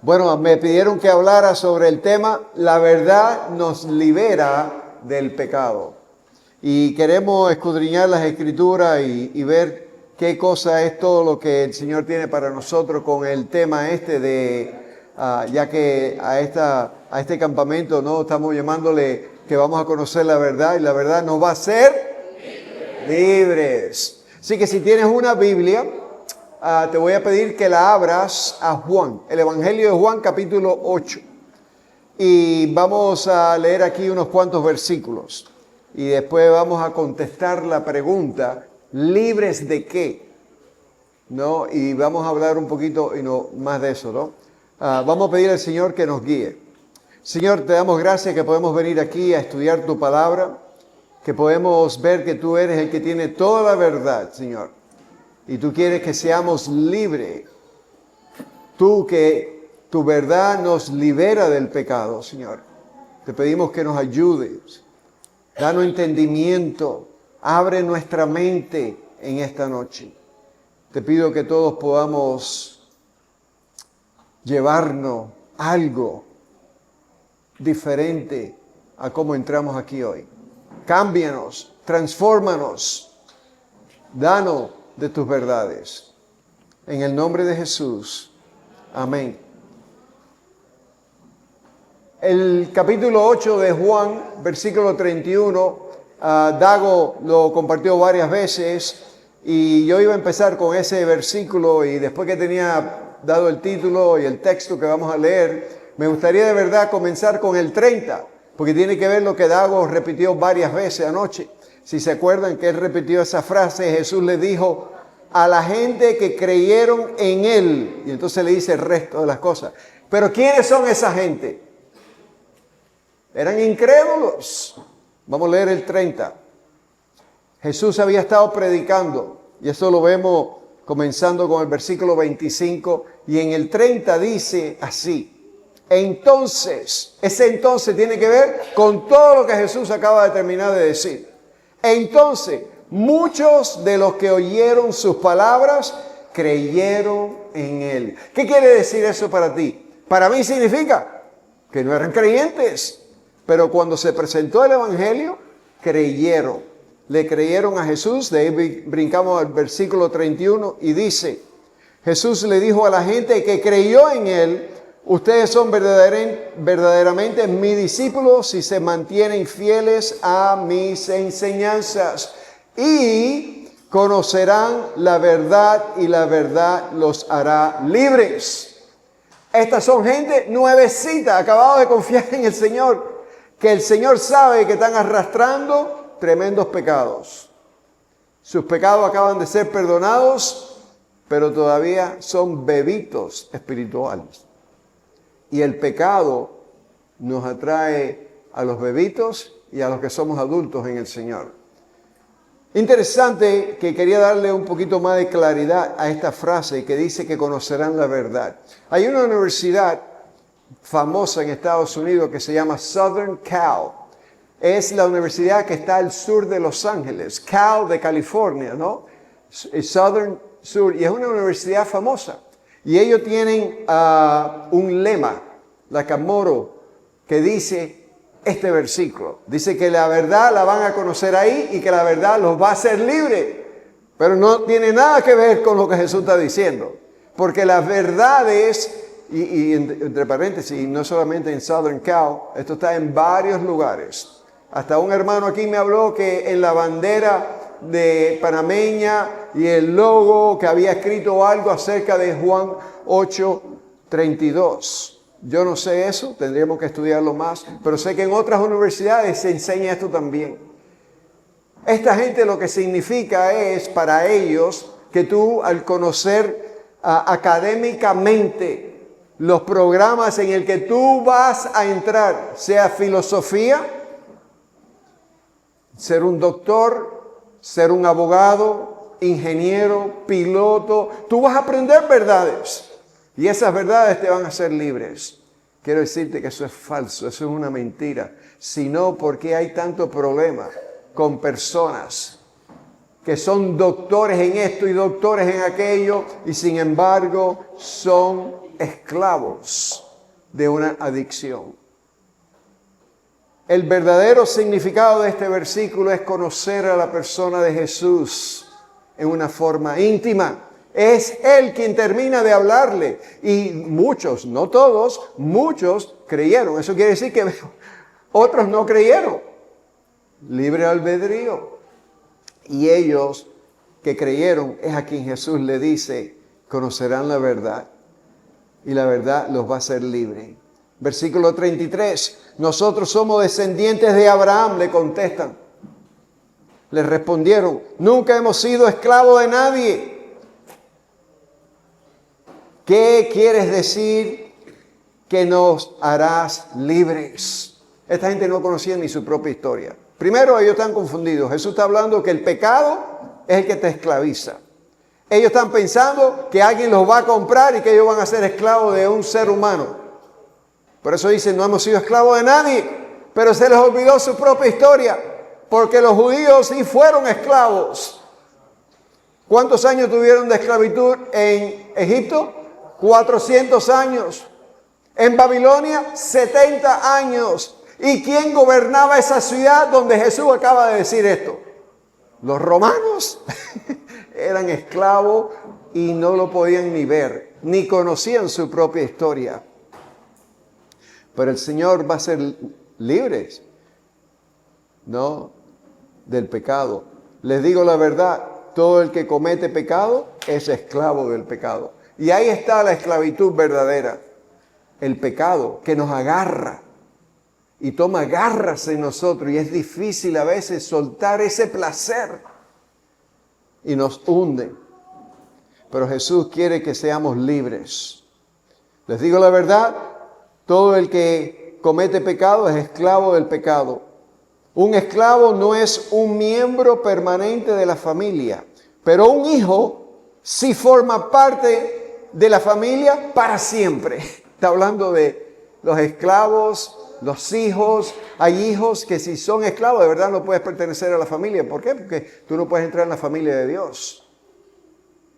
Bueno, me pidieron que hablara sobre el tema, la verdad nos libera del pecado. Y queremos escudriñar las Escrituras y ver qué cosa es todo lo que el Señor tiene para nosotros con el tema ya que a este campamento, ¿no? Estamos llamándole que vamos a conocer la verdad y la verdad nos va a hacer libres. Así que si tienes una Biblia, te voy a pedir que la abras a Juan, el Evangelio de Juan capítulo 8. Y vamos a leer aquí unos cuantos versículos. Y después vamos a contestar la pregunta, ¿libres de qué? ¿No? Y vamos a hablar un poquito más de eso, ¿no? Vamos a pedir al Señor que nos guíe. Señor, te damos gracias que podemos venir aquí a estudiar tu palabra, que podemos ver que tú eres el que tiene toda la verdad, Señor. Y tú quieres que seamos libres. Tú que tu verdad nos libera del pecado, Señor. Te pedimos que nos ayudes. Danos entendimiento. Abre nuestra mente en esta noche. Te pido que todos podamos llevarnos algo diferente a cómo entramos aquí hoy. Cámbianos, transfórmanos. Danos de tus verdades. En el nombre de Jesús. Amén. El capítulo 8 de Juan, versículo 31, Dago lo compartió varias veces y yo iba a empezar con ese versículo y después que tenía dado el título y el texto que vamos a leer, me gustaría de verdad comenzar con el 30, porque tiene que ver lo que Dago repitió varias veces anoche. Si se acuerdan que él repitió esa frase, Jesús le dijo a la gente que creyeron en él. Y entonces le dice el resto de las cosas. Pero ¿quiénes son esa gente? Eran incrédulos. Vamos a leer el 30. Jesús había estado predicando. Y eso lo vemos comenzando con el versículo 25. Y en el 30 dice así. Entonces, ese entonces tiene que ver con todo lo que Jesús acaba de terminar de decir. Entonces, muchos de los que oyeron sus palabras creyeron en él. ¿Qué quiere decir eso para ti? Para mí significa que no eran creyentes, pero cuando se presentó el Evangelio, creyeron. Le creyeron a Jesús. De ahí brincamos al versículo 31 y dice, Jesús le dijo a la gente que creyó en él, ustedes son verdaderamente mis discípulos si se mantienen fieles a mis enseñanzas y conocerán la verdad y la verdad los hará libres. Estas son gente nuevecita, acabados de confiar en el Señor, que el Señor sabe que están arrastrando tremendos pecados. Sus pecados acaban de ser perdonados, pero todavía son bebitos espirituales. Y el pecado nos atrae a los bebitos y a los que somos adultos en el Señor. Interesante que quería darle un poquito más de claridad a esta frase que dice que conocerán la verdad. Hay una universidad famosa en Estados Unidos que se llama Southern Cal. Es la universidad que está al sur de Los Ángeles. Cal de California, ¿no? Southern Sur. Y es una universidad famosa. Y ellos tienen un lema, la Camoro, que dice este versículo. Dice que la verdad la van a conocer ahí y que la verdad los va a hacer libres. Pero no tiene nada que ver con lo que Jesús está diciendo. Porque las verdades, y entre paréntesis, no solamente en Southern Cal, esto está en varios lugares. Hasta un hermano aquí me habló que en la bandera de panameña y el logo que había escrito algo acerca de Juan 8:32. Yo no sé eso, tendríamos que estudiarlo más, pero sé que en otras universidades se enseña esto también. Esta gente lo que significa es para ellos que tú al conocer académicamente los programas en el que tú vas a entrar, sea filosofía, ser un doctor, ser un abogado, ingeniero, piloto, tú vas a aprender verdades y esas verdades te van a hacer libres. Quiero decirte que eso es falso, eso es una mentira. Sino porque hay tanto problema con personas que son doctores en esto y doctores en aquello y sin embargo son esclavos de una adicción. El verdadero significado de este versículo es conocer a la persona de Jesús en una forma íntima. Es Él quien termina de hablarle. Y muchos, no todos, muchos creyeron. Eso quiere decir que otros no creyeron. Libre albedrío. Y ellos que creyeron es a quien Jesús le dice, conocerán la verdad. Y la verdad los va a hacer libres. Versículo 33. Nosotros somos descendientes de Abraham, le contestan. Le respondieron, nunca hemos sido esclavos de nadie. ¿Qué quieres decir que nos harás libres? Esta gente no conocía ni su propia historia. Primero, ellos están confundidos. Jesús está hablando que el pecado es el que te esclaviza. Ellos están pensando que alguien los va a comprar y que ellos van a ser esclavos de un ser humano. Por eso dicen, no hemos sido esclavos de nadie. Pero se les olvidó su propia historia. Porque los judíos sí fueron esclavos. ¿Cuántos años tuvieron de esclavitud en Egipto? 400 años. En Babilonia, 70 años. ¿Y quién gobernaba esa ciudad donde Jesús acaba de decir esto? Los romanos. Eran esclavos y no lo podían ni ver, ni conocían su propia historia. Pero el Señor va a ser libres, ¿no? Del pecado. Les digo la verdad, todo el que comete pecado es esclavo del pecado. Y ahí está la esclavitud verdadera. El pecado que nos agarra y toma garras en nosotros y es difícil a veces soltar ese placer. Y nos hunde. Pero Jesús quiere que seamos libres. Les digo la verdad, todo el que comete pecado es esclavo del pecado. Un esclavo no es un miembro permanente de la familia, pero un hijo sí forma parte de la familia para siempre. Está hablando de los esclavos, los hijos. Hay hijos que si son esclavos de verdad no puedes pertenecer a la familia. ¿Por qué? Porque tú no puedes entrar en la familia de Dios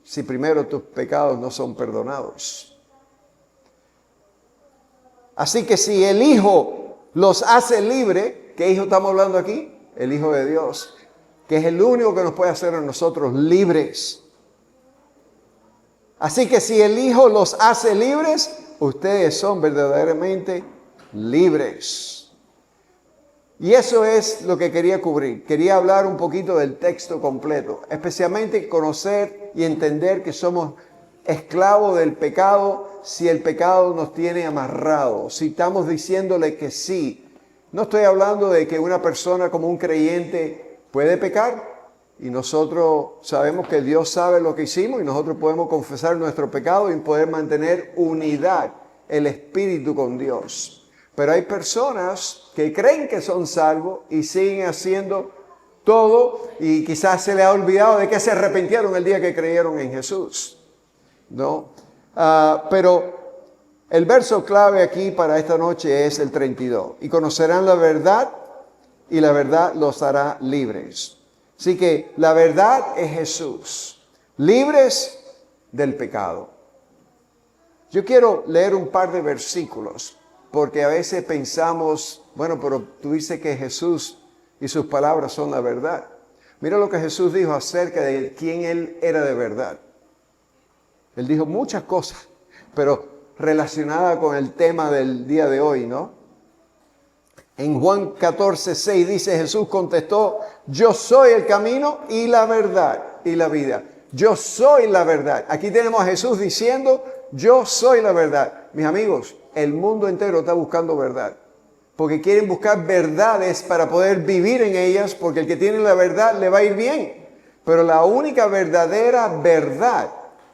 si primero tus pecados no son perdonados. Así que si el Hijo los hace libre, ¿qué hijo estamos hablando aquí? El Hijo de Dios, que es el único que nos puede hacer a nosotros libres. Así que si el Hijo los hace libres, ustedes son verdaderamente libres. Y eso es lo que quería cubrir. Quería hablar un poquito del texto completo, especialmente conocer y entender que somos esclavos del pecado si el pecado nos tiene amarrados, si estamos diciéndole que sí. No estoy hablando de que una persona como un creyente puede pecar y nosotros sabemos que Dios sabe lo que hicimos y nosotros podemos confesar nuestro pecado y poder mantener unidad, el espíritu con Dios. Pero hay personas que creen que son salvos y siguen haciendo todo y quizás se les ha olvidado de que se arrepintieron el día que creyeron en Jesús, ¿no? Pero el verso clave aquí para esta noche es el 32. Y conocerán la verdad y la verdad los hará libres. Así que la verdad es Jesús. Libres del pecado. Yo quiero leer un par de versículos porque a veces pensamos, bueno, pero tú dices que Jesús y sus palabras son la verdad. Mira lo que Jesús dijo acerca de quién Él era de verdad. Él dijo muchas cosas, pero relacionada con el tema del día de hoy, ¿no? En Juan 14:6 dice, Jesús contestó, yo soy el camino y la verdad y la vida. Yo soy la verdad. Aquí tenemos a Jesús diciendo, yo soy la verdad. Mis amigos, el mundo entero está buscando verdad. Porque quieren buscar verdades para poder vivir en ellas, porque el que tiene la verdad le va a ir bien. Pero la única verdadera verdad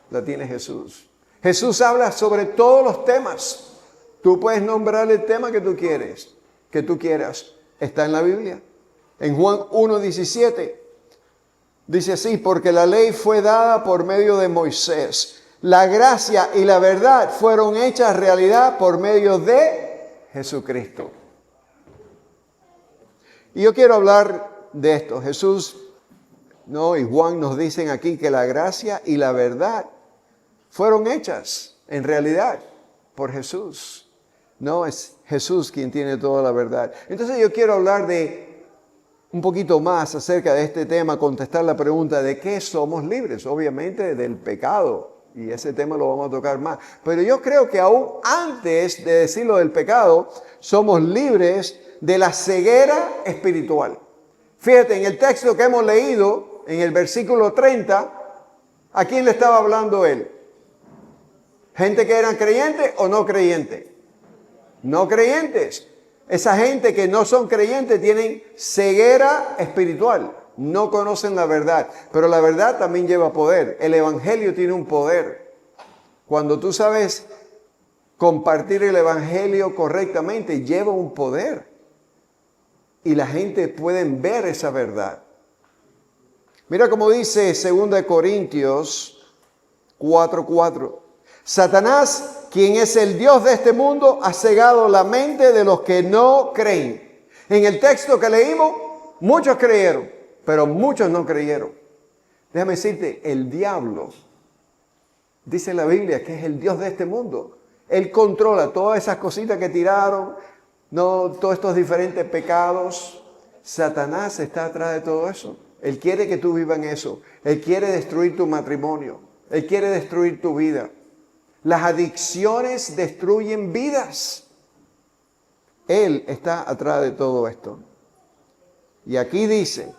la tiene Jesús. Jesús habla sobre todos los temas. Tú puedes nombrar el tema que tú quieras. Está en la Biblia. En Juan 1:17 dice así, porque la ley fue dada por medio de Moisés. La gracia y la verdad fueron hechas realidad por medio de Jesucristo. Y yo quiero hablar de esto. Jesús, ¿no? Y Juan nos dicen aquí que la gracia y la verdad fueron hechas en realidad por Jesús. No, es Jesús quien tiene toda la verdad. Entonces yo quiero hablar de un poquito más acerca de este tema, contestar la pregunta de qué somos libres. Obviamente del pecado. Y ese tema lo vamos a tocar más. Pero yo creo que aún antes de decirlo del pecado, somos libres de la ceguera espiritual. Fíjate, en el texto que hemos leído, en el versículo 30, ¿a quién le estaba hablando él? ¿Gente que eran creyentes o no creyentes? No creyentes. Esa gente que no son creyentes tienen ceguera espiritual. No conocen la verdad. Pero la verdad también lleva poder. El evangelio tiene un poder. Cuando tú sabes compartir el evangelio correctamente, lleva un poder. Y la gente puede ver esa verdad. Mira cómo dice 2 Corintios 4:4. Satanás, quien es el Dios de este mundo, ha cegado la mente de los que no creen. En el texto que leímos, muchos creyeron, pero muchos no creyeron. Déjame decirte, el diablo, dice la Biblia, que es el Dios de este mundo. Él controla todas esas cositas que tiraron, no, todos estos diferentes pecados. Satanás está atrás de todo eso. Él quiere que tú vivas en eso. Él quiere destruir tu matrimonio. Él quiere destruir tu vida. Las adicciones destruyen vidas. Él está atrás de todo esto. Y aquí dice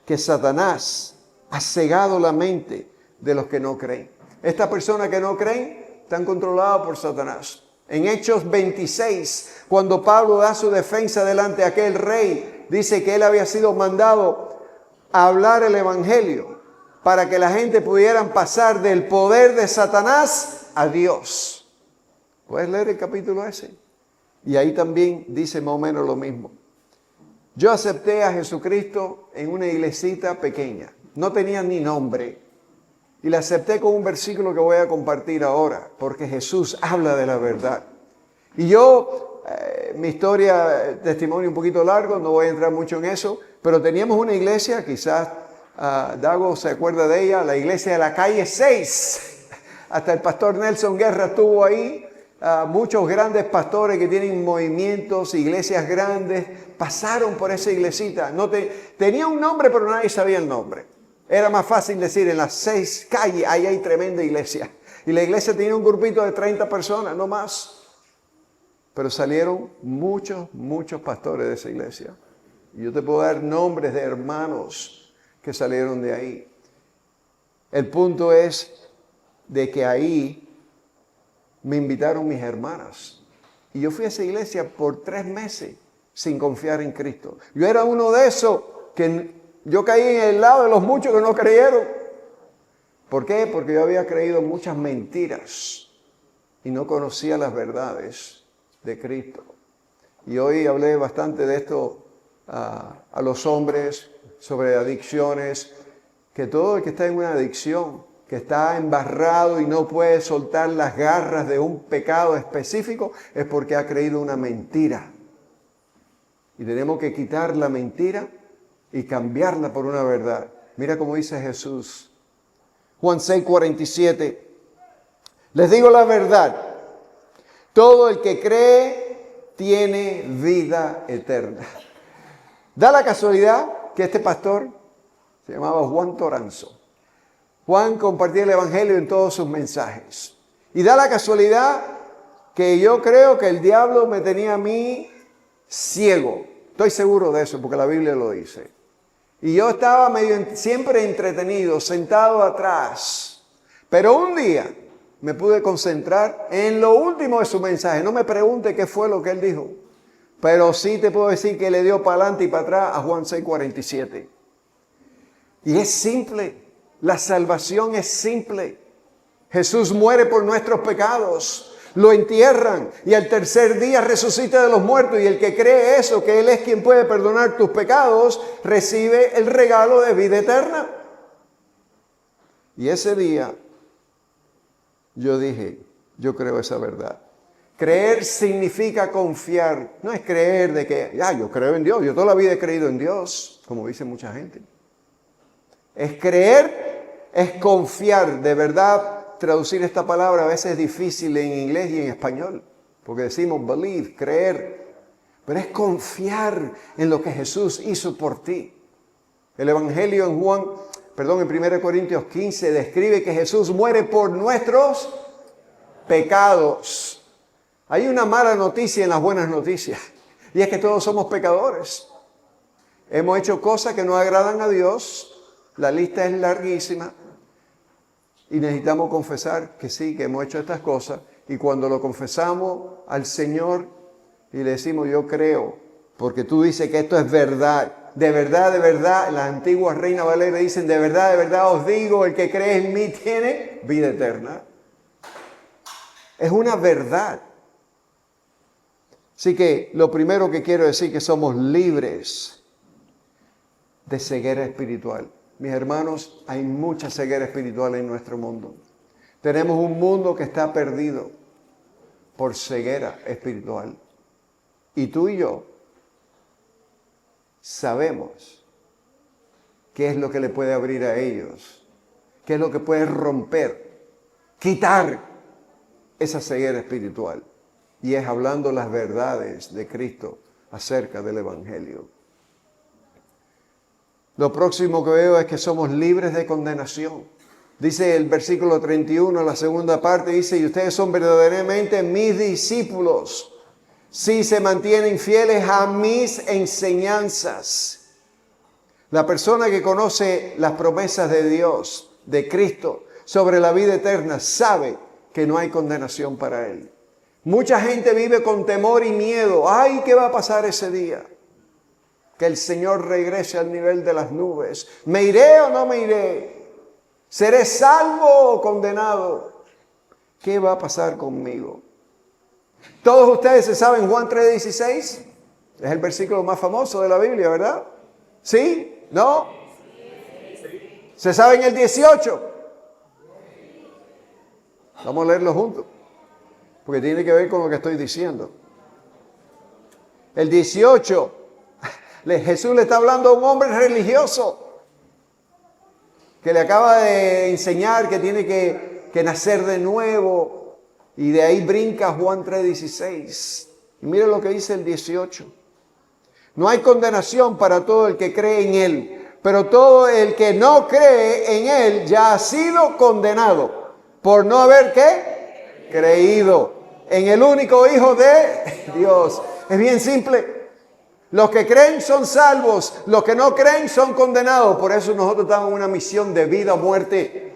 que Satanás ha cegado la mente de los que no creen. Estas personas que no creen están controladas por Satanás. En Hechos 26, cuando Pablo da su defensa delante de aquel rey, dice que él había sido mandado a hablar el evangelio para que la gente pudieran pasar del poder de Satanás a Dios. ¿Puedes leer el capítulo ese? Y ahí también dice más o menos lo mismo. Yo acepté a Jesucristo en una iglesita pequeña. No tenía ni nombre. Y la acepté con un versículo que voy a compartir ahora, porque Jesús habla de la verdad. Y yo, mi historia, testimonio un poquito largo, no voy a entrar mucho en eso, pero teníamos una iglesia, quizás Dago se acuerda de ella, la iglesia de la calle 6. Hasta el pastor Nelson Guerra estuvo ahí. Muchos grandes pastores que tienen movimientos, iglesias grandes, pasaron por esa iglesita. Tenía un nombre, pero nadie sabía el nombre. Era más fácil decir, en las 6 calles, ahí hay tremenda iglesia. Y la iglesia tenía un grupito de 30 personas, no más. Pero salieron muchos pastores de esa iglesia. Y yo te puedo dar nombres de hermanos que salieron de ahí. El punto es de que ahí me invitaron mis hermanas. Y yo fui a esa iglesia por 3 meses sin confiar en Cristo. Yo era uno de esos que yo caí en el lado de los muchos que no creyeron. ¿Por qué? Porque yo había creído muchas mentiras y no conocía las verdades de Cristo. Y hoy hablé bastante de esto a los hombres, sobre adicciones, que todo el que está en una adicción, que está embarrado y no puede soltar las garras de un pecado específico, es porque ha creído una mentira. Y tenemos que quitar la mentira y cambiarla por una verdad. Mira cómo dice Jesús. Juan 6:47. Les digo la verdad. Todo el que cree tiene vida eterna. Da la casualidad que este pastor se llamaba Juan Toranzo. Juan compartía el evangelio en todos sus mensajes. Y da la casualidad que yo creo que el diablo me tenía a mí ciego. Estoy seguro de eso porque la Biblia lo dice. Y yo estaba siempre entretenido, sentado atrás. Pero un día me pude concentrar en lo último de su mensaje. No me pregunte qué fue lo que él dijo. Pero sí te puedo decir que le dio para adelante y para atrás a Juan 6:47. Y es simple. La salvación es simple. Jesús muere por nuestros pecados. Lo entierran y al tercer día resucita de los muertos. Y el que cree eso, que Él es quien puede perdonar tus pecados, recibe el regalo de vida eterna. Y ese día yo dije, yo creo esa verdad. Creer significa confiar. No es creer de que, yo creo en Dios. Yo toda la vida he creído en Dios, como dice mucha gente. Es creer, es confiar de verdad traducir esta palabra a veces es difícil en inglés y en español, porque decimos believe, creer, pero es confiar en lo que Jesús hizo por ti. El Evangelio en 1 Corintios 15 describe que Jesús muere por nuestros pecados. Hay una mala noticia en las buenas noticias, y es que todos somos pecadores. Hemos hecho cosas que no agradan a Dios, la lista es larguísima, y necesitamos confesar que sí, que hemos hecho estas cosas, y cuando lo confesamos al Señor y le decimos yo creo, porque tú dices que esto es verdad, de verdad, las antiguas Reina Valera dicen de verdad os digo, el que cree en mí tiene vida eterna. Es una verdad. Así que lo primero que quiero decir es que somos libres de ceguera espiritual. Mis hermanos, hay mucha ceguera espiritual en nuestro mundo. Tenemos un mundo que está perdido por ceguera espiritual. Y tú y yo sabemos qué es lo que le puede abrir a ellos, qué es lo que puede romper, quitar esa ceguera espiritual. Y es hablando las verdades de Cristo acerca del Evangelio. Lo próximo que veo es que somos libres de condenación. Dice el versículo 31, la segunda parte, dice, y ustedes son verdaderamente mis discípulos, si se mantienen fieles a mis enseñanzas. La persona que conoce las promesas de Dios, de Cristo, sobre la vida eterna, sabe que no hay condenación para él. Mucha gente vive con temor y miedo. ¡Ay, qué va a pasar ese día! Que el Señor regrese al nivel de las nubes. ¿Me iré o no me iré? ¿Seré salvo o condenado? ¿Qué va a pasar conmigo? Todos ustedes se saben Juan 3:16. Es el versículo más famoso de la Biblia, ¿verdad? ¿Sí? ¿No? ¿Se saben el 18? Vamos a leerlo juntos, porque tiene que ver con lo que estoy diciendo. El 18, Jesús le está hablando a un hombre religioso que le acaba de enseñar que tiene que nacer de nuevo, y de ahí brinca Juan 3:16. Y mire lo que dice el 18. No hay condenación para todo el que cree en Él, pero todo el que no cree en Él ya ha sido condenado por no haber ¿qué? Creído en el único Hijo de Dios. Es bien simple. Los que creen son salvos, los que no creen son condenados. Por eso nosotros estamos en una misión de vida o muerte.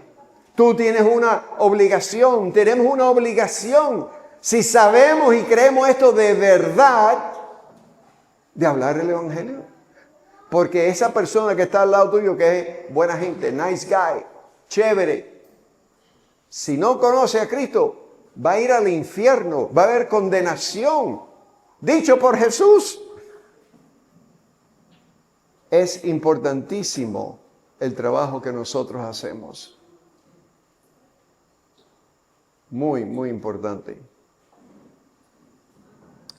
Tú tienes una obligación, tenemos una obligación. Si sabemos y creemos esto de verdad, de hablar el Evangelio. Porque esa persona que está al lado tuyo, que es buena gente, nice guy, chévere, si no conoce a Cristo, va a ir al infierno, va a haber condenación. Dicho por Jesús. Es importantísimo el trabajo que nosotros hacemos. Muy, muy importante.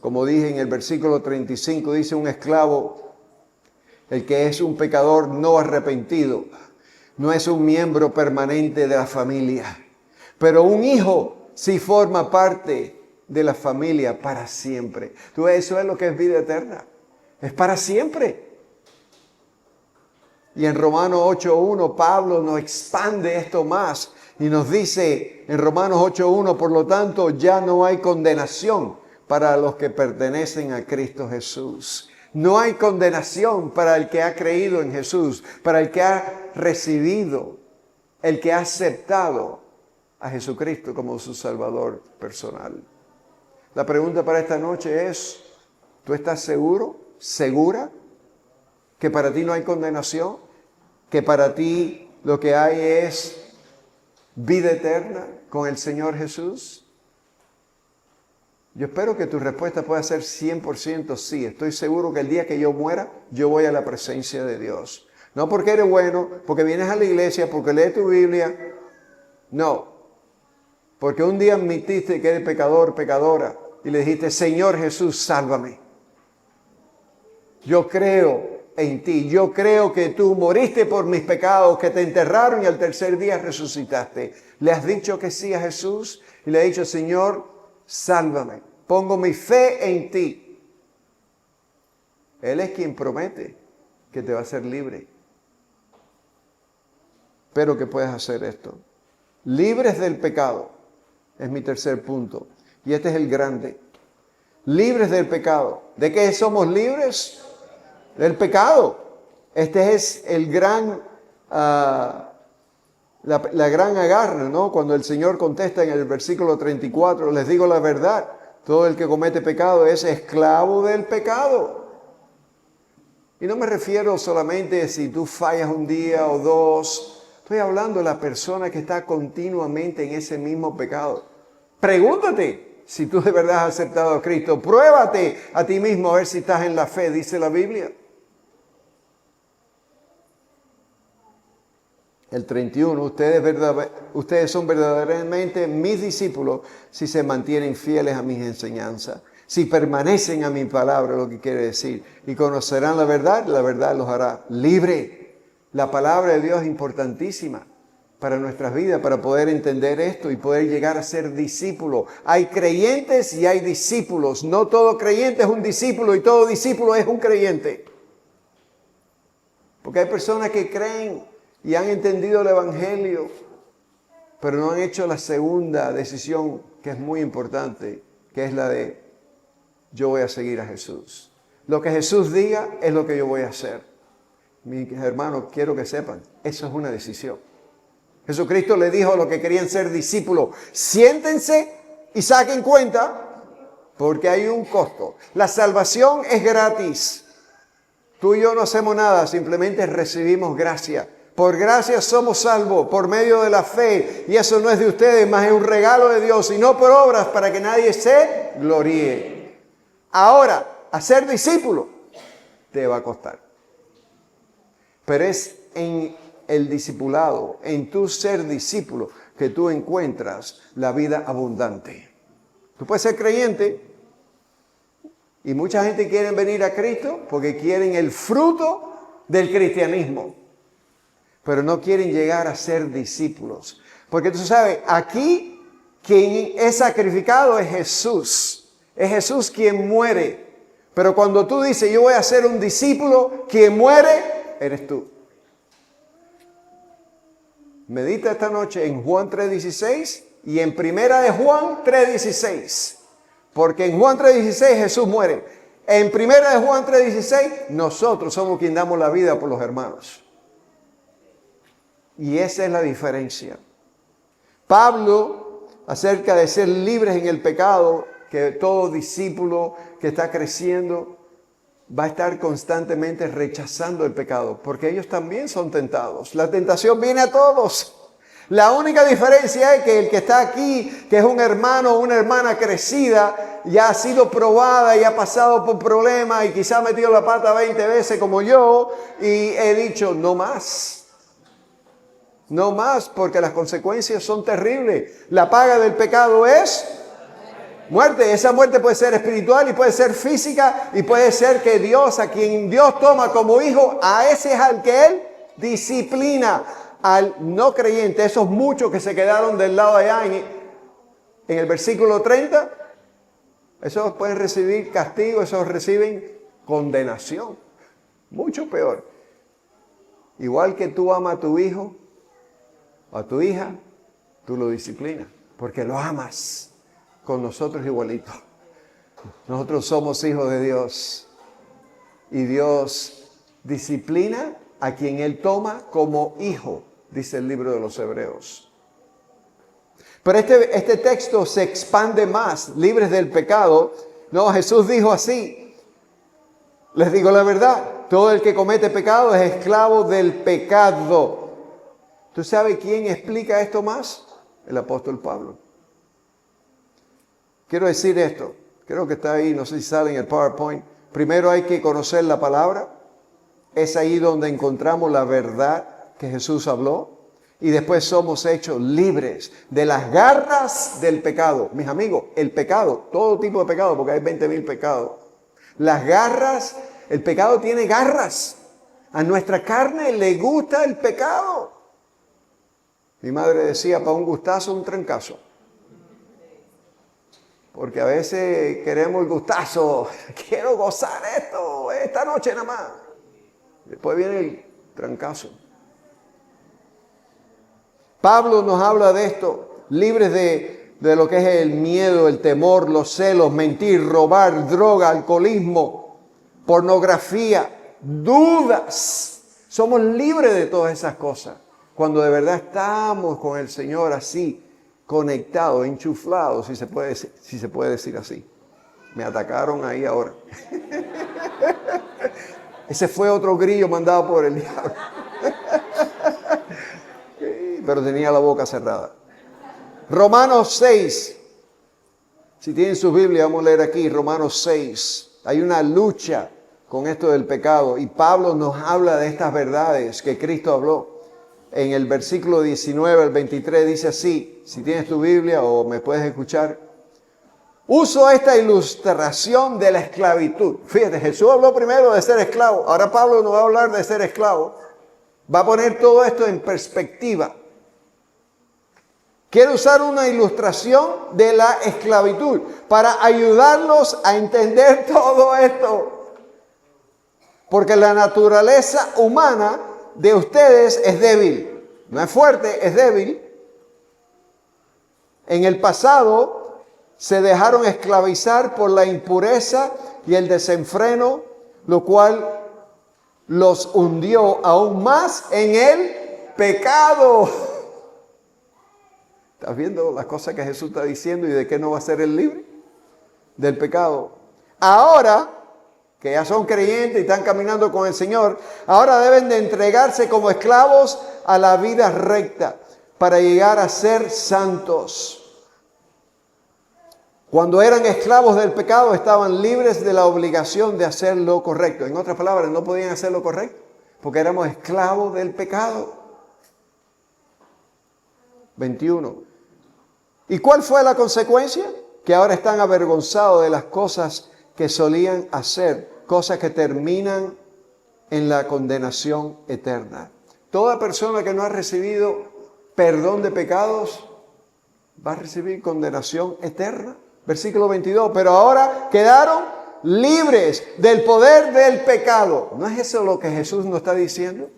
Como dije en el versículo 35, dice un esclavo, el que es un pecador no arrepentido, no es un miembro permanente de la familia, pero un hijo sí forma parte de la familia para siempre. ¿Tú ves? Eso es lo que es vida eterna. Es para siempre. Y en Romanos 8:1 Pablo nos expande esto más y nos dice en Romanos 8:1, por lo tanto ya no hay condenación para los que pertenecen a Cristo Jesús. No hay condenación para el que ha creído en Jesús, para el que ha recibido, el que ha aceptado a Jesucristo como su Salvador personal. La pregunta para esta noche es, ¿tú estás seguro, segura que para ti no hay condenación? ¿Que para ti lo que hay es vida eterna con el Señor Jesús? Yo espero que tu respuesta pueda ser 100% sí. Estoy seguro que el día que yo muera, yo voy a la presencia de Dios. No porque eres bueno, porque vienes a la iglesia, porque lees tu Biblia. No. Porque un día admitiste que eres pecador, pecadora, y le dijiste, Señor Jesús, sálvame. Yo creo en ti. Yo creo que tú moriste por mis pecados, que te enterraron y al tercer día resucitaste. ¿Le has dicho que sí a Jesús? Y le has dicho, Señor, sálvame. Pongo mi fe en ti. Él es quien promete que te va a hacer libre. Espero que puedas hacer esto. Libres del pecado. Es mi tercer punto. Y este es el grande. Libres del pecado. ¿De qué somos libres? Del pecado. Este es el gran, la gran agarre, ¿no? Cuando el Señor contesta en el versículo 34, les digo la verdad, todo el que comete pecado es esclavo del pecado. Y no me refiero solamente a si tú fallas un día o dos. Estoy hablando de la persona que está continuamente en ese mismo pecado. Pregúntate si tú de verdad has aceptado a Cristo. Pruébate a ti mismo a ver si estás en la fe, dice la Biblia. El 31, ustedes son verdaderamente mis discípulos si se mantienen fieles a mis enseñanzas, si permanecen a mi palabra, lo que quiere decir, y conocerán la verdad los hará libre. La palabra de Dios es importantísima para nuestras vidas, para poder entender esto y poder llegar a ser discípulos. Hay creyentes y hay discípulos. No todo creyente es un discípulo y todo discípulo es un creyente. Porque hay personas que creen y han entendido el Evangelio, pero no han hecho la segunda decisión, que es muy importante, que es la de yo voy a seguir a Jesús. Lo que Jesús diga es lo que yo voy a hacer. Mis hermanos, quiero que sepan, eso es una decisión. Jesucristo le dijo a los que querían ser discípulos, siéntense y saquen cuenta, porque hay un costo. La salvación es gratis. Tú y yo no hacemos nada, simplemente recibimos gracia. Por gracia somos salvos, por medio de la fe. Y eso no es de ustedes, más es un regalo de Dios. Y no por obras, para que nadie se gloríe. Ahora, hacer discípulo te va a costar. Pero es en el discipulado, en tu ser discípulo, que tú encuentras la vida abundante. Tú puedes ser creyente y mucha gente quiere venir a Cristo porque quieren el fruto del cristianismo, pero no quieren llegar a ser discípulos. Porque tú sabes, aquí quien es sacrificado es Jesús. Es Jesús quien muere. Pero cuando tú dices, yo voy a ser un discípulo, quien muere, eres tú. Medita esta noche en Juan 3:16 y en Primera de Juan 3:16. Porque en Juan 3:16 Jesús muere. En Primera de Juan 3:16 nosotros somos quien damos la vida por los hermanos. Y esa es la diferencia. Pablo, acerca de ser libres en el pecado, que todo discípulo que está creciendo va a estar constantemente rechazando el pecado, porque ellos también son tentados. La tentación viene a todos. La única diferencia es que el que está aquí, que es un hermano o una hermana crecida, ya ha sido probada y ha pasado por problemas y quizá ha metido la pata 20 veces como yo y he dicho no más. No más, porque las consecuencias son terribles. La paga del pecado es muerte. Esa muerte puede ser espiritual y puede ser física y puede ser que Dios, a quien Dios toma como hijo, a ese es al que Él disciplina. Al no creyente, esos muchos que se quedaron del lado de allá en el versículo 30, esos pueden recibir castigo, esos reciben condenación. Mucho peor. Igual que tú amas a tu hijo o a tu hija, tú lo disciplinas porque lo amas. Con nosotros igualito. Nosotros somos hijos de Dios. Y Dios disciplina a quien Él toma como hijo, dice el libro de los Hebreos. Pero este texto se expande más, libres del pecado. No, Jesús dijo así. Les digo la verdad, todo el que comete pecado es esclavo del pecado. ¿Tú sabes quién explica esto más? El apóstol Pablo. Quiero decir esto, creo que está ahí, no sé si sale en el PowerPoint. Primero hay que conocer la palabra. Es ahí donde encontramos la verdad que Jesús habló. Y después somos hechos libres de las garras del pecado. Mis amigos, el pecado, todo tipo de pecado, porque hay 20,000 pecados. Las garras, el pecado tiene garras. A nuestra carne le gusta el pecado. Mi madre decía, para un gustazo, un trancazo. Porque a veces queremos el gustazo. Quiero gozar esto, esta noche nada más. Después viene el trancazo. Pablo nos habla de esto, libres de lo que es el miedo, el temor, los celos, mentir, robar, droga, alcoholismo, pornografía, dudas. Somos libres de todas esas cosas. Cuando de verdad estamos con el Señor así, conectados, enchuflados, si se puede decir así. Me atacaron ahí ahora. Ese fue otro grillo mandado por el diablo. Pero tenía la boca cerrada. Romanos 6. Si tienen su Biblia, vamos a leer aquí Romanos 6. Hay una lucha con esto del pecado. Y Pablo nos habla de estas verdades que Cristo habló. En el versículo 19 al 23 dice así. Si tienes tu Biblia o me puedes escuchar. Uso esta ilustración de la esclavitud. Fíjate, Jesús habló primero de ser esclavo. Ahora Pablo nos va a hablar de ser esclavo. Va a poner todo esto en perspectiva. Quiero usar una ilustración de la esclavitud para ayudarlos a entender todo esto. Porque la naturaleza humana de ustedes es débil. No es fuerte, es débil. En el pasado se dejaron esclavizar por la impureza y el desenfreno, lo cual los hundió aún más en el pecado. ¿Estás viendo las cosas que Jesús está diciendo y de qué no va a ser el libre? Del pecado. Ahora, que ya son creyentes y están caminando con el Señor, ahora deben de entregarse como esclavos a la vida recta para llegar a ser santos. Cuando eran esclavos del pecado, estaban libres de la obligación de hacer lo correcto. En otras palabras, no podían hacer lo correcto porque éramos esclavos del pecado. 21. ¿Y cuál fue la consecuencia? Que ahora están avergonzados de las cosas que solían hacer, cosas que terminan en la condenación eterna. Toda persona que no ha recibido perdón de pecados va a recibir condenación eterna. Versículo 22, pero ahora quedaron libres del poder del pecado. ¿No es eso lo que Jesús nos está diciendo?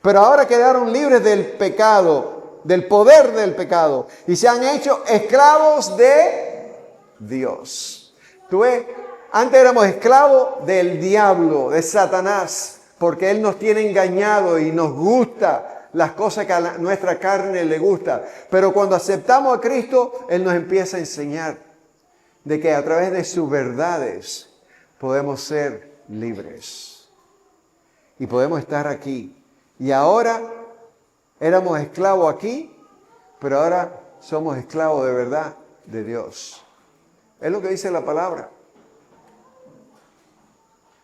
Pero ahora quedaron libres del pecado, del poder del pecado, y se han hecho esclavos de Dios. Tú ves, antes éramos esclavos del diablo, de Satanás, porque él nos tiene engañado y nos gusta las cosas que a nuestra carne le gusta. Pero cuando aceptamos a Cristo, él nos empieza a enseñar de que a través de sus verdades podemos ser libres. Y podemos estar aquí. Y ahora éramos esclavos aquí, pero ahora somos esclavos de verdad de Dios. Es lo que dice la palabra.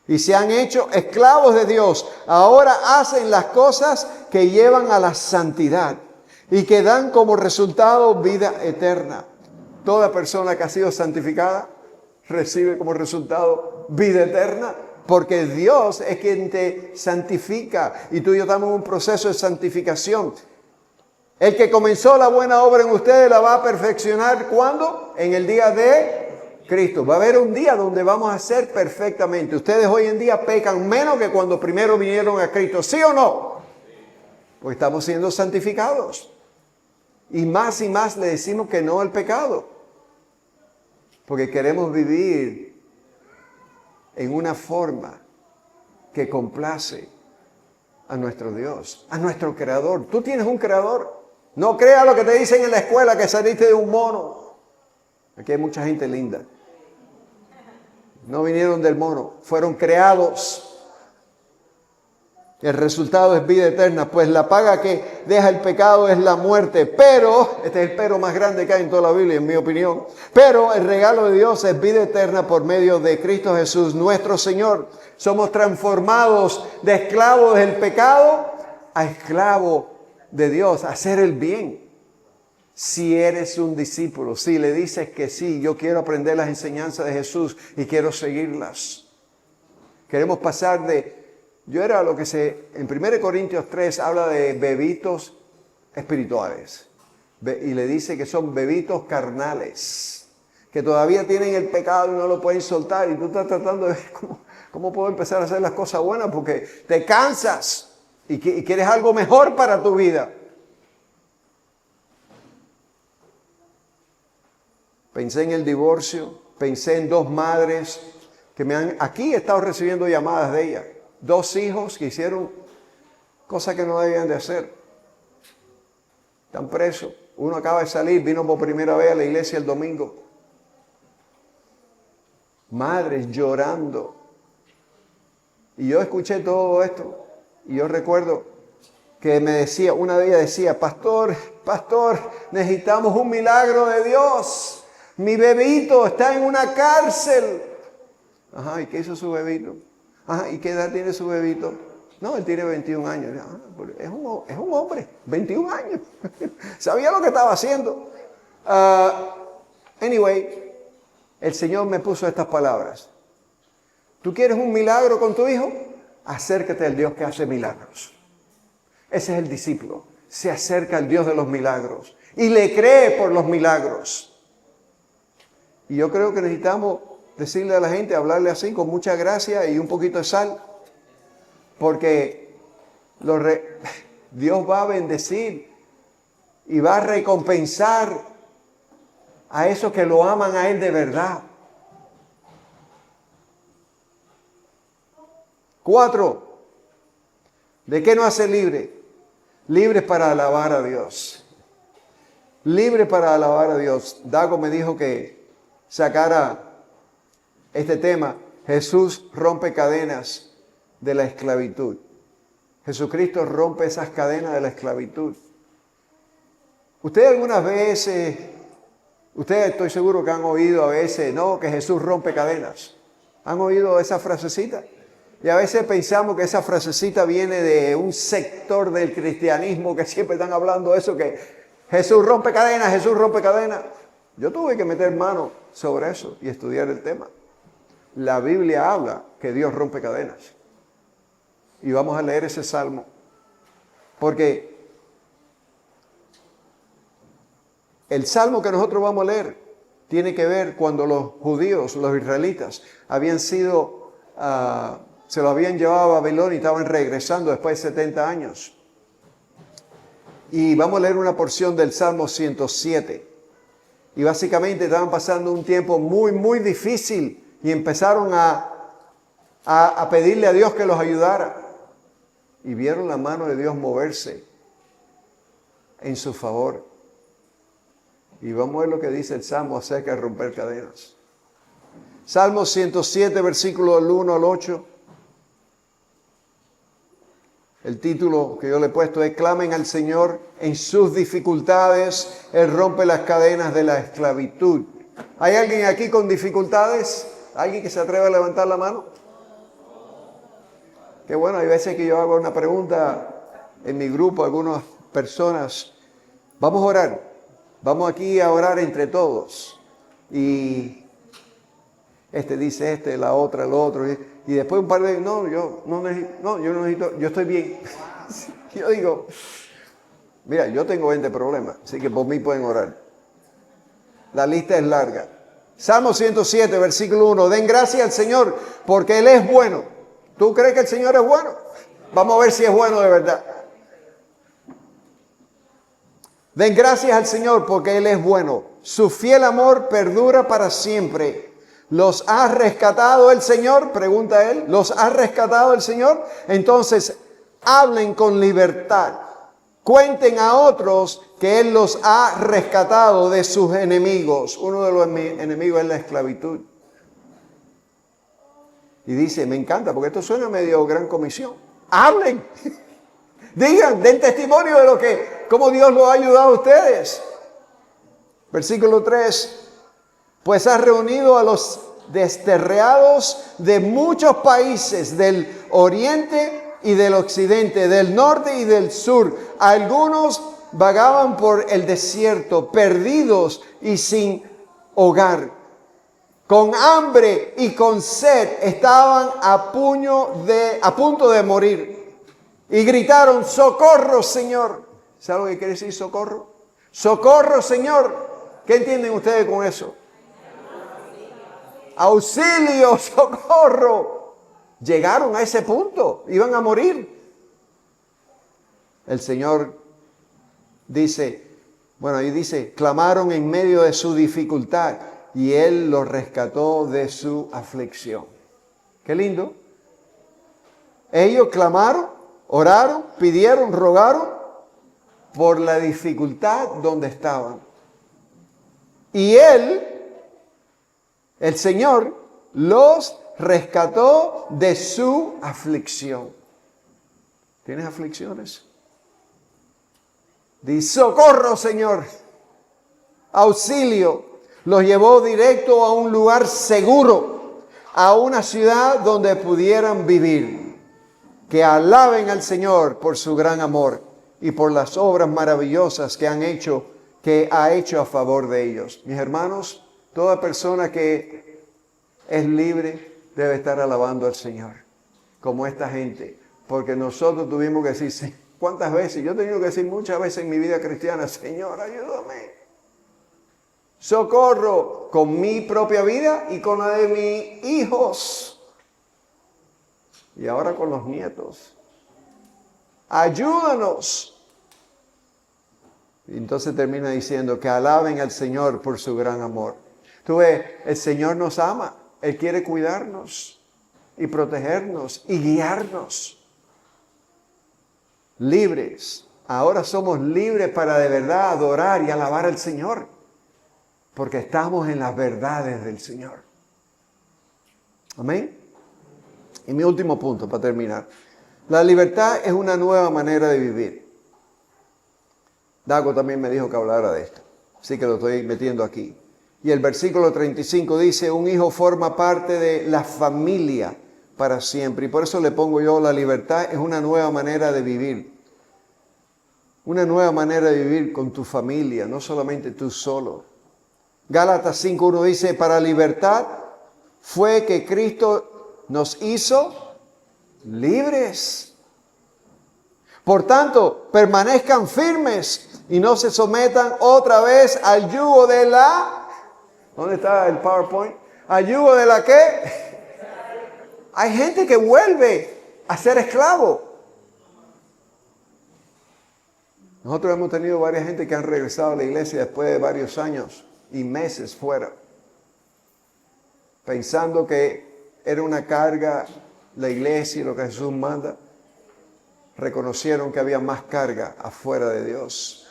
Y se han hecho esclavos de Dios. Ahora hacen las cosas que llevan a la santidad y que dan como resultado vida eterna. Toda persona que ha sido santificada recibe como resultado vida eterna, porque Dios es quien te santifica y tú y yo estamos en un proceso de santificación. El que comenzó la buena obra en ustedes la va a perfeccionar, ¿cuándo? En el día de Cristo. Va a haber un día donde vamos a ser perfectamente. Ustedes hoy en día pecan menos que cuando primero vinieron a Cristo, ¿sí o no? Pues estamos siendo santificados. Y más le decimos que no al pecado. Porque queremos vivir en una forma que complace a nuestro Dios, a nuestro Creador. Tú tienes un Creador. No creas lo que te dicen en la escuela que saliste de un mono. Aquí hay mucha gente linda. No vinieron del mono, fueron creados. El resultado es vida eterna, pues la paga que deja el pecado es la muerte. Pero, este es el pero más grande que hay en toda la Biblia, en mi opinión. Pero el regalo de Dios es vida eterna por medio de Cristo Jesús, nuestro Señor. Somos transformados de esclavos del pecado a esclavos de Dios, a hacer el bien. Si eres un discípulo, si le dices que sí, yo quiero aprender las enseñanzas de Jesús y quiero seguirlas. Queremos pasar de Yo era lo que en 1 Corintios 3 habla de bebitos espirituales. Y le dice que son bebitos carnales, que todavía tienen el pecado y no lo pueden soltar. Y tú estás tratando de ver cómo puedo empezar a hacer las cosas buenas, porque te cansas y quieres algo mejor para tu vida. Pensé en el divorcio, pensé en 2 madres que aquí he estado recibiendo llamadas de ellas. 2 hijos que hicieron cosas que no debían de hacer. Están presos. Uno acaba de salir, vino por primera vez a la iglesia el domingo. Madres llorando. Y yo escuché todo esto. Y yo recuerdo que una de ellas decía, pastor, necesitamos un milagro de Dios. Mi bebito está en una cárcel. Ajá, ¿y qué hizo su bebito? Ajá, ¿y qué edad tiene su bebito? No, él tiene 21 años. Es un hombre, 21 años. Sabía lo que estaba haciendo. Anyway, el Señor me puso estas palabras. ¿Tú quieres un milagro con tu hijo? Acércate al Dios que hace milagros. Ese es el discípulo. Se acerca al Dios de los milagros y le cree por los milagros. Y yo creo que necesitamos decirle a la gente, hablarle así, con mucha gracia y un poquito de sal. Porque Dios va a bendecir y va a recompensar a esos que lo aman a Él de verdad. 4. ¿De qué nos hace libre? Libres para alabar a Dios. Libre para alabar a Dios. Dago me dijo que sacara este tema. Jesús rompe cadenas de la esclavitud. Jesucristo rompe esas cadenas de la esclavitud. Ustedes algunas veces, ustedes estoy seguro que han oído a veces, no, que Jesús rompe cadenas. ¿Han oído esa frasecita? Y a veces pensamos que esa frasecita viene de un sector del cristianismo que siempre están hablando eso, que Jesús rompe cadenas, Jesús rompe cadenas. Yo tuve que meter mano sobre eso y estudiar el tema. La Biblia habla que Dios rompe cadenas. Y vamos a leer ese salmo. Porque el salmo que nosotros vamos a leer tiene que ver cuando los judíos, los israelitas, habían sido, se lo habían llevado a Babilonia y estaban regresando después de 70 años. Y vamos a leer una porción del Salmo 107. Y básicamente estaban pasando un tiempo muy, muy difícil y empezaron a pedirle a Dios que los ayudara. Y vieron la mano de Dios moverse en su favor. Y vamos a ver lo que dice el Salmo acerca de romper cadenas. Salmo 107, versículo del 1 al 8. El título que yo le he puesto es Clamen al Señor en sus dificultades. Él rompe las cadenas de la esclavitud. ¿Hay alguien aquí con dificultades? ¿Alguien que se atreve a levantar la mano? Qué bueno, hay veces que yo hago una pregunta en mi grupo, algunas personas. Vamos a orar. Vamos aquí a orar entre todos. Y este dice la otra, el otro. Y después un par de, yo no necesito, yo estoy bien. Yo digo, mira, yo tengo 20 problemas, así que por mí pueden orar. La lista es larga. Salmo 107, versículo 1. Den gracias al Señor porque Él es bueno. ¿Tú crees que el Señor es bueno? Vamos a ver si es bueno de verdad. Den gracias al Señor porque Él es bueno. Su fiel amor perdura para siempre. ¿Los ha rescatado el Señor? Pregunta él. ¿Los ha rescatado el Señor? Entonces, hablen con libertad. Cuenten a otros que Él los ha rescatado de sus enemigos. Uno de los enemigos es la esclavitud. Y dice, me encanta, porque esto suena medio gran comisión. Hablen. Digan, den testimonio de cómo Dios los ha ayudado a ustedes. Versículo 3. Pues has reunido a los desterrados de muchos países, del oriente y del occidente, del norte y del sur. Algunos vagaban por el desierto, perdidos y sin hogar. con hambre y con sed, estaban a punto de morir. Y gritaron, ¡socorro, Señor! ¿Sabe lo que quiere decir socorro? ¡Socorro, Señor! ¿Qué entienden ustedes con eso? ¡Auxilio, socorro! Llegaron a ese punto, iban a morir. El Señor dice, ahí dice, clamaron en medio de su dificultad y Él los rescató de su aflicción. Qué lindo. Ellos clamaron, oraron, pidieron, rogaron por la dificultad donde estaban. Y Él, el Señor, los rescató de su aflicción. ¿Tienes aflicciones? Dice, socorro, Señor, auxilio. Los llevó directo a un lugar seguro, a una ciudad donde pudieran vivir. Que alaben al Señor por su gran amor y por las obras maravillosas que ha hecho a favor de ellos. Mis hermanos, toda persona que es libre debe estar alabando al Señor, como esta gente, porque nosotros tuvimos que decir, ¿cuántas veces? Yo he tenido que decir muchas veces en mi vida cristiana, Señor, ayúdame. Socorro con mi propia vida y con la de mis hijos. Y ahora con los nietos. Ayúdanos. Y entonces termina diciendo que alaben al Señor por su gran amor. Tú ves, el Señor nos ama. Él quiere cuidarnos y protegernos y guiarnos. Libres. Ahora somos libres para de verdad adorar y alabar al Señor. Porque estamos en las verdades del Señor. Amén. Y mi último punto para terminar. La libertad es una nueva manera de vivir. Dago también me dijo que hablara de esto. Así que lo estoy metiendo aquí. Y el versículo 35 dice, un hijo forma parte de la familia para siempre. Y por eso le pongo yo, la libertad es una nueva manera de vivir. Una nueva manera de vivir con tu familia, no solamente tú solo. Gálatas 5:1 dice, para libertad fue que Cristo nos hizo libres. Por tanto, permanezcan firmes y no se sometan otra vez al yugo de la... ¿Dónde está el PowerPoint? ¿Al yugo de la qué? Hay gente que vuelve a ser esclavo. Nosotros hemos tenido varias gente que han regresado a la iglesia después de varios años y meses fuera, pensando que era una carga la iglesia y lo que Jesús manda. Reconocieron que había más carga afuera de Dios.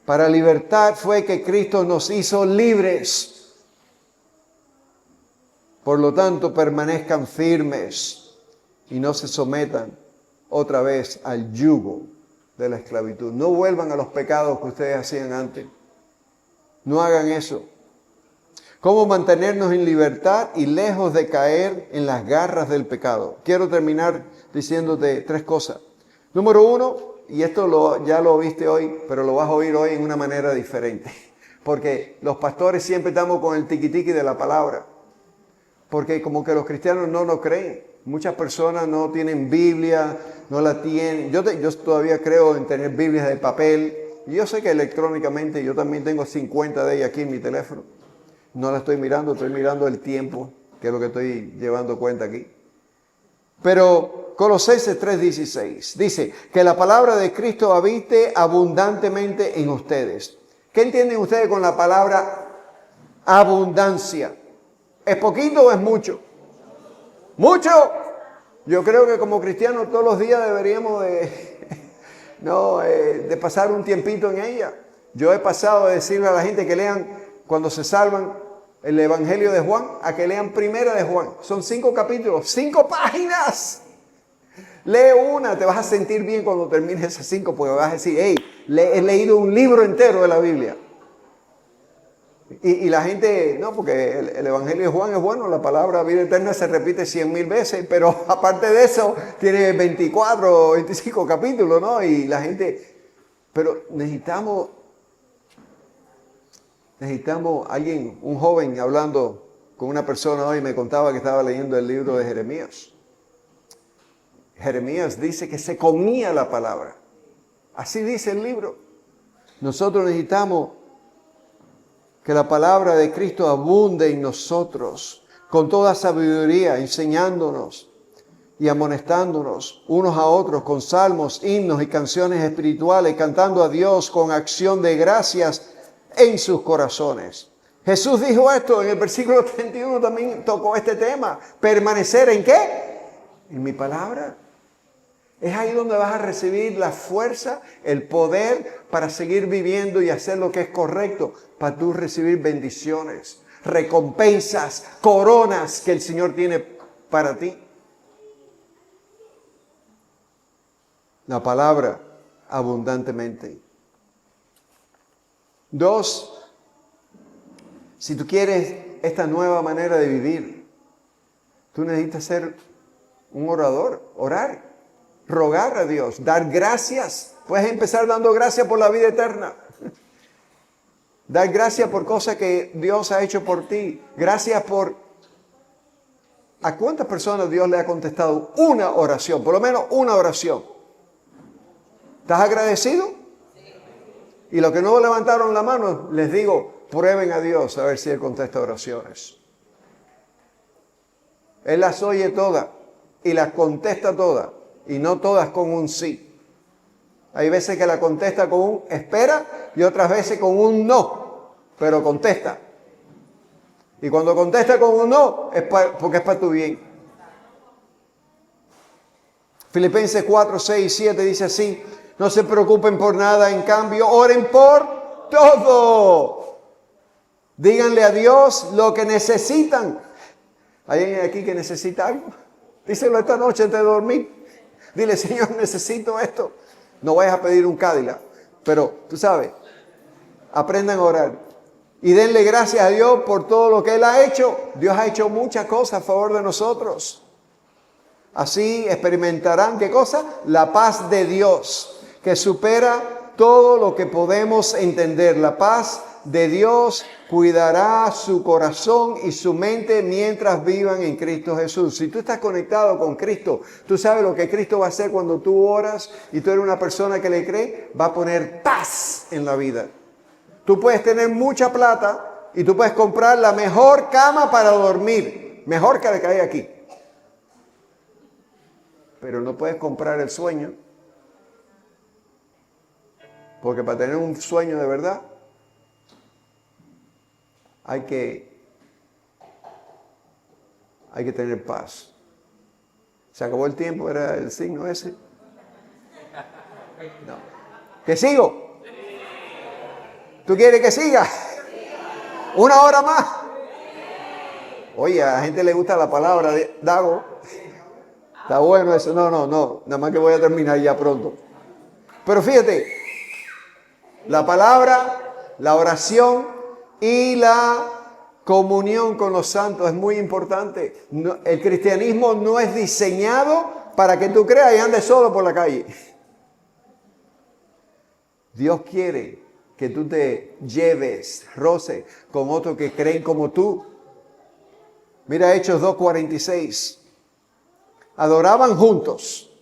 Para libertad fue que Cristo nos hizo libres. Por lo tanto, permanezcan firmes y no se sometan otra vez al yugo de la esclavitud. No vuelvan a los pecados que ustedes hacían antes. No hagan eso. ¿Cómo mantenernos en libertad y lejos de caer en las garras del pecado? Quiero terminar diciéndote 3 cosas. Número 1, y esto ya lo viste hoy, pero lo vas a oír hoy en una manera diferente. Porque los pastores siempre estamos con el tiquitiqui de la palabra. Porque como que los cristianos no nos creen. Muchas personas no tienen Biblia, no la tienen. Yo todavía creo en tener Biblias de papel. Y yo sé que electrónicamente yo también tengo 50 de ellas aquí en mi teléfono. No la estoy mirando el tiempo, que es lo que estoy llevando cuenta aquí. Pero Colosenses 3:16 dice que la palabra de Cristo habite abundantemente en ustedes. ¿Qué entienden ustedes con la palabra abundancia? ¿Es poquito o es mucho? ¡Mucho! Yo creo que como cristianos todos los días deberíamos de pasar un tiempito en ella. Yo he pasado de decirle a la gente que lean, cuando se salvan, el Evangelio de Juan, a que lean Primera de Juan. Son 5 capítulos, 5 páginas. Lee una, te vas a sentir bien cuando termines esas 5, porque vas a decir, hey, he leído un libro entero de la Biblia. Y la gente, no, porque el Evangelio de Juan es bueno, la palabra vida eterna se repite 100,000 veces, pero aparte de eso, tiene 24 o 25 capítulos, ¿no? Y la gente, pero necesitamos Necesitamos alguien, un joven hablando con una persona hoy me contaba que estaba leyendo el libro de Jeremías. Jeremías dice que se comía la palabra. Así dice el libro. Nosotros necesitamos que la palabra de Cristo abunde en nosotros con toda sabiduría, enseñándonos y amonestándonos unos a otros con salmos, himnos y canciones espirituales, cantando a Dios con acción de gracias en sus corazones. Jesús dijo esto en el versículo 31, también tocó este tema. ¿Permanecer en qué? En mi palabra. Es ahí donde vas a recibir la fuerza, el poder para seguir viviendo y hacer lo que es correcto, para tú recibir bendiciones, recompensas, coronas que el Señor tiene para ti. La palabra abundantemente. 2, si tú quieres esta nueva manera de vivir, tú necesitas ser un orador, orar, rogar a Dios, dar gracias. Puedes empezar dando gracias por la vida eterna. Dar gracias por cosas que Dios ha hecho por ti. Gracias por... ¿A cuántas personas Dios le ha contestado una oración? Por lo menos una oración. ¿Estás agradecido? Y los que no levantaron la mano, les digo, prueben a Dios a ver si Él contesta oraciones. Él las oye todas y las contesta todas. Y no todas con un sí. Hay veces que la contesta con un espera y otras veces con un no. Pero contesta. Y cuando contesta con un no, es porque es para tu bien. Filipenses 4, 6 y 7 dice así: no se preocupen por nada, en cambio, oren por todo. Díganle a Dios lo que necesitan. ¿Hay alguien aquí que necesita algo? Díselo esta noche antes de dormir. Dile, Señor, necesito esto. No vayas a pedir un Cadillac, pero tú sabes, aprendan a orar. Y denle gracias a Dios por todo lo que Él ha hecho. Dios ha hecho muchas cosas a favor de nosotros. Así experimentarán, ¿qué cosa? La paz de Dios, que supera todo lo que podemos entender. La paz de Dios cuidará su corazón y su mente mientras vivan en Cristo Jesús. Si tú estás conectado con Cristo, tú sabes lo que Cristo va a hacer cuando tú oras y tú eres una persona que le cree, va a poner paz en la vida. Tú puedes tener mucha plata y tú puedes comprar la mejor cama para dormir, mejor que la que hay aquí. Pero no puedes comprar el sueño, porque para tener un sueño de verdad, hay que tener paz. ¿Se acabó el tiempo? ¿Era el signo ese? No. ¿Que sigo? ¿Tú quieres que siga? ¿Una hora más? Oye, a la gente le gusta la palabra de Dago. Está bueno eso. No. Nada más que voy a terminar ya pronto. Pero fíjate, la palabra, la oración y la comunión con los santos es muy importante. El cristianismo no es diseñado para que tú creas y andes solo por la calle. Dios quiere que tú te lleves, roce, con otros que creen como tú. Mira Hechos 2:46. Adoraban juntos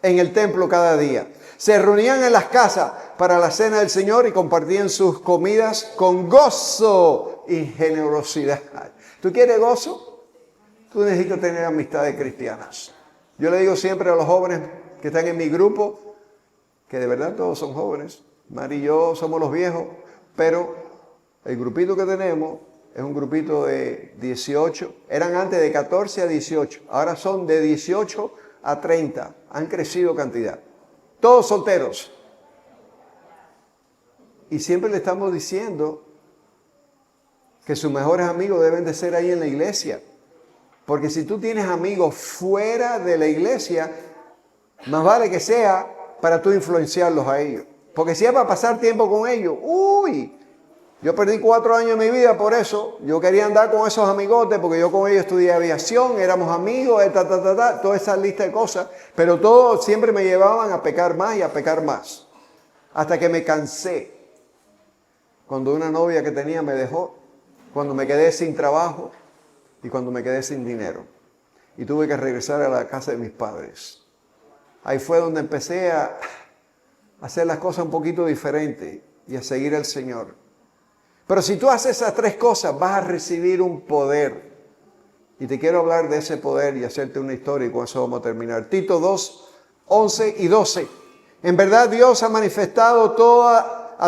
en el templo cada día. Se reunían en las casas para la cena del Señor y compartían sus comidas con gozo y generosidad. ¿Tú quieres gozo? Tú necesitas tener amistades cristianas. Yo le digo siempre a los jóvenes que están en mi grupo, que de verdad todos son jóvenes, Mari y yo somos los viejos, pero el grupito que tenemos es un grupito de 18, eran antes de 14 a 18, ahora son de 18 a 30, han crecido cantidad. Todos solteros. Y siempre le estamos diciendo que sus mejores amigos deben de ser ahí en la iglesia. Porque si tú tienes amigos fuera de la iglesia, más vale que sea para tú influenciarlos a ellos. Porque si es para pasar tiempo con ellos, yo perdí 4 años de mi vida por eso. Yo quería andar con esos amigotes porque yo con ellos estudié aviación, éramos amigos, toda esa lista de cosas. Pero todos siempre me llevaban a pecar más y a pecar más. Hasta que me cansé. cuando una novia que tenía me dejó, cuando me quedé sin trabajo y cuando me quedé sin dinero. Y tuve que regresar a la casa de mis padres. Ahí fue donde empecé a hacer las cosas un poquito diferentes y a seguir al Señor. Pero si tú haces esas tres cosas, vas a recibir un poder. Y te quiero hablar de ese poder y hacerte una historia y con eso vamos a terminar. Tito 2, 11 y 12. En verdad Dios ha manifestado a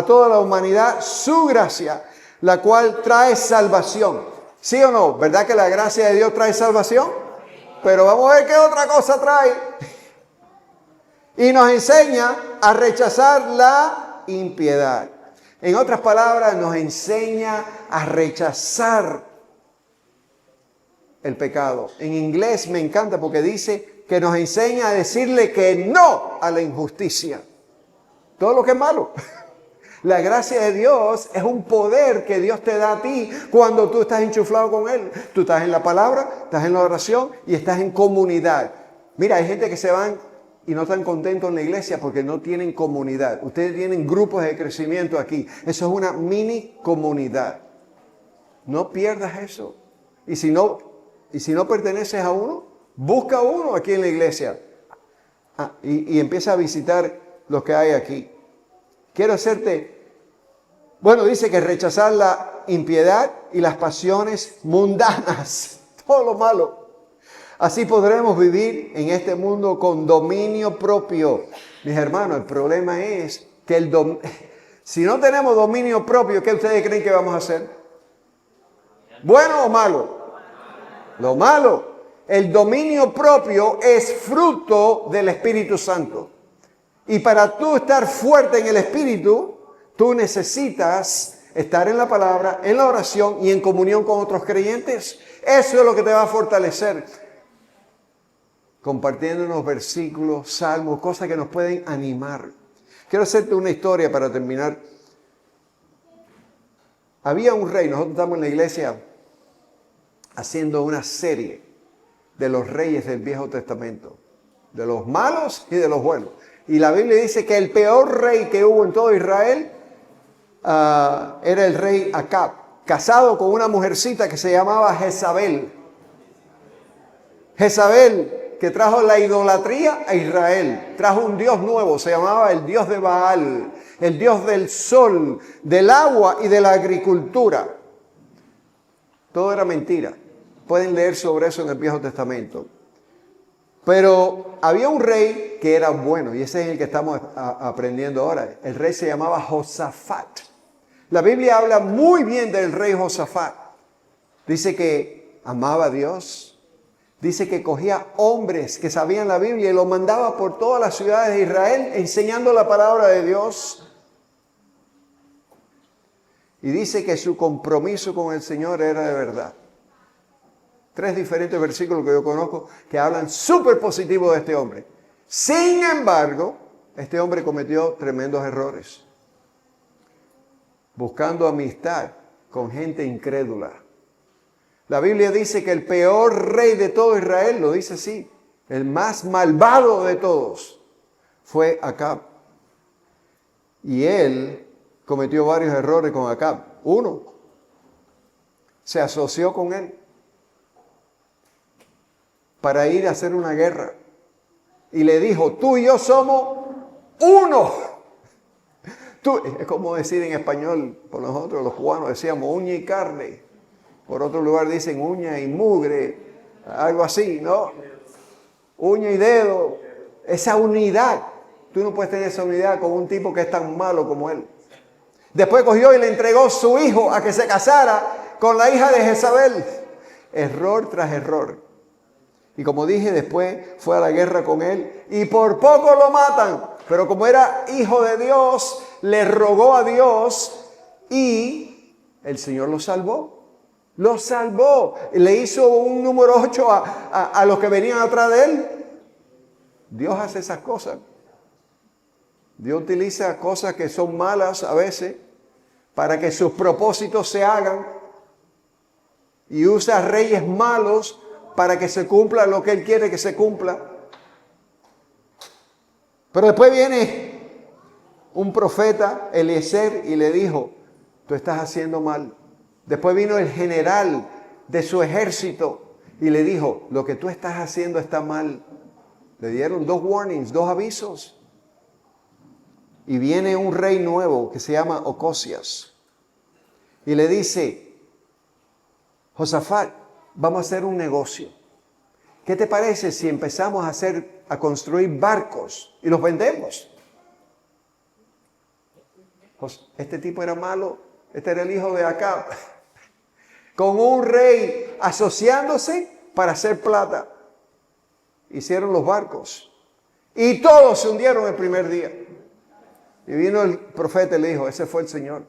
toda la humanidad su gracia, la cual trae salvación. ¿Sí o no? ¿Verdad que la gracia de Dios trae salvación? Pero vamos a ver qué otra cosa trae. Y nos enseña a rechazar la impiedad. En otras palabras, nos enseña a rechazar el pecado. En inglés me encanta porque dice que nos enseña a decirle que no a la injusticia. Todo lo que es malo. La gracia de Dios es un poder que Dios te da a ti cuando tú estás enchuflado con Él. Tú estás en la palabra, estás en la oración y estás en comunidad. Mira, hay gente que se van y no están contentos en la iglesia porque no tienen comunidad. Ustedes tienen grupos de crecimiento aquí. Eso es una mini comunidad. No pierdas eso. Y si no perteneces a uno, busca uno aquí en la iglesia. Y empieza a visitar los que hay aquí. Quiero hacerte... Bueno, dice que rechazar la impiedad y las pasiones mundanas. Todo lo malo. Así podremos vivir en este mundo con dominio propio. Mis hermanos, el problema es que si no tenemos dominio propio, ¿qué ustedes creen que vamos a hacer? ¿Bueno o malo? Lo malo. El dominio propio es fruto del Espíritu Santo. Y para tú estar fuerte en el Espíritu, tú necesitas estar en la palabra, en la oración y en comunión con otros creyentes. Eso es lo que te va a fortalecer. Compartiendo unos versículos, salmos, cosas que nos pueden animar. Quiero hacerte una historia para terminar. Había un rey, nosotros estamos en la iglesia haciendo una serie de los reyes del Viejo Testamento, de los malos y de los buenos. Y la Biblia dice que el peor rey que hubo en todo Israel era el rey Acab, casado con una mujercita que se llamaba Jezabel. Jezabel, que trajo la idolatría a Israel, trajo un dios nuevo, se llamaba el dios de Baal, el dios del sol, del agua y de la agricultura. Todo era mentira. Pueden leer sobre eso en el Viejo Testamento. Pero había un rey que era bueno, y ese es el que estamos aprendiendo ahora. El rey se llamaba Josafat. La Biblia habla muy bien del rey Josafat. Dice que amaba a Dios. Dice que cogía hombres que sabían la Biblia y los mandaba por todas las ciudades de Israel enseñando la palabra de Dios. Y dice que su compromiso con el Señor era de verdad. 3 diferentes versículos que yo conozco que hablan súper positivo de este hombre. Sin embargo, este hombre cometió tremendos errores. Buscando amistad con gente incrédula. La Biblia dice que el peor rey de todo Israel, lo dice así, el más malvado de todos, fue Acab. Y él cometió varios errores con Acab. Uno, se asoció con él para ir a hacer una guerra. Y le dijo, tú y yo somos uno. Es como decir en español, por nosotros los cubanos decíamos uña y carne. Por otro lugar dicen uña y mugre, algo así, ¿no? Uña y dedo. Esa unidad. Tú no puedes tener esa unidad con un tipo que es tan malo como él. Después cogió y le entregó su hijo a que se casara con la hija de Jezabel. Error tras error. Y como dije, después fue a la guerra con él y por poco lo matan. Pero como era hijo de Dios, le rogó a Dios y el Señor lo salvó. Lo salvó. Le hizo un número 8 a los que venían atrás de él. Dios hace esas cosas. Dios utiliza cosas que son malas a veces para que sus propósitos se hagan. Y usa reyes malos para que se cumpla lo que Él quiere que se cumpla. Pero después viene un profeta, Eliezer, y le dijo, tú estás haciendo mal. Después vino el general de su ejército y le dijo, lo que tú estás haciendo está mal. Le dieron 2 warnings, 2 avisos. Y viene un rey nuevo que se llama Ocosias. Y le dice, Josafat, vamos a hacer un negocio. ¿Qué te parece si empezamos a construir barcos y los vendemos? Este tipo era malo, este era el hijo de Acab. Con un rey asociándose para hacer plata. Hicieron los barcos. Y todos se hundieron el primer día. Y vino el profeta y le dijo, ese fue el Señor.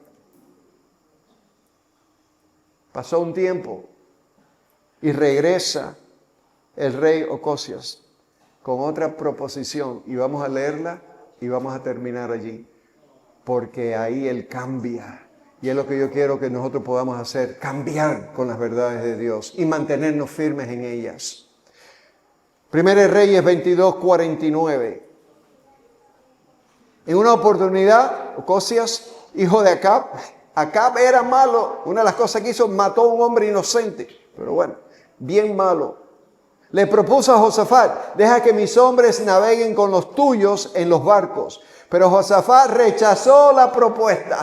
Pasó un tiempo y regresa el rey Ocosias con otra proposición. Y vamos a leerla y vamos a terminar allí. Porque ahí Él cambia. Y es lo que yo quiero que nosotros podamos hacer. Cambiar con las verdades de Dios y mantenernos firmes en ellas. Primero Reyes 22:49. En una oportunidad, Ocosias, hijo de Acab, Acab era malo. Una de las cosas que hizo, mató a un hombre inocente. Pero bueno, bien malo. Le propuso a Josafat, deja que mis hombres naveguen con los tuyos en los barcos. Pero Josafat rechazó la propuesta.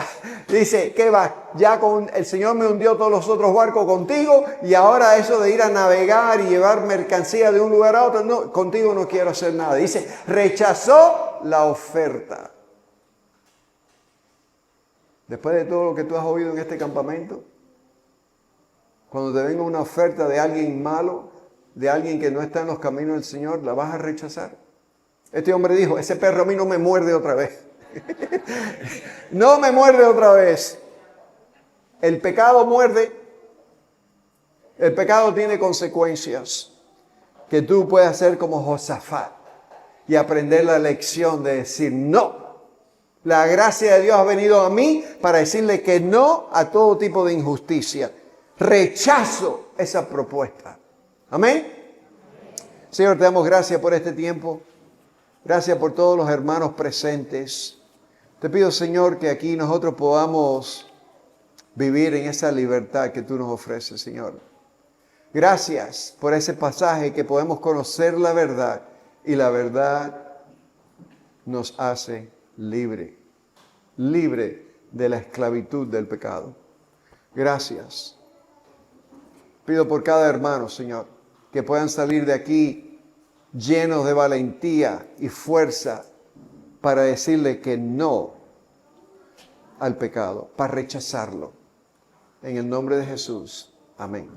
Dice, ¿qué va? Ya con el Señor me hundió todos los otros barcos contigo y ahora eso de ir a navegar y llevar mercancía de un lugar a otro, no, contigo no quiero hacer nada. Dice, rechazó la oferta. Después de todo lo que tú has oído en este campamento, cuando te venga una oferta de alguien malo, de alguien que no está en los caminos del Señor, ¿la vas a rechazar? Este hombre dijo, ese perro a mí no me muerde otra vez. No me muerde otra vez. El pecado muerde. El pecado tiene consecuencias. Que tú puedas hacer como Josafat y aprender la lección de decir no. La gracia de Dios ha venido a mí para decirle que no a todo tipo de injusticia. Rechazo esa propuesta. Amén. Señor, te damos gracias por este tiempo. Gracias por todos los hermanos presentes. Te pido, Señor, que aquí nosotros podamos vivir en esa libertad que tú nos ofreces, Señor. Gracias por ese pasaje que podemos conocer la verdad y la verdad nos hace libre de la esclavitud del pecado. Gracias. Pido por cada hermano, Señor, que puedan salir de aquí llenos de valentía y fuerza para decirle que no al pecado, para rechazarlo. En el nombre de Jesús. Amén.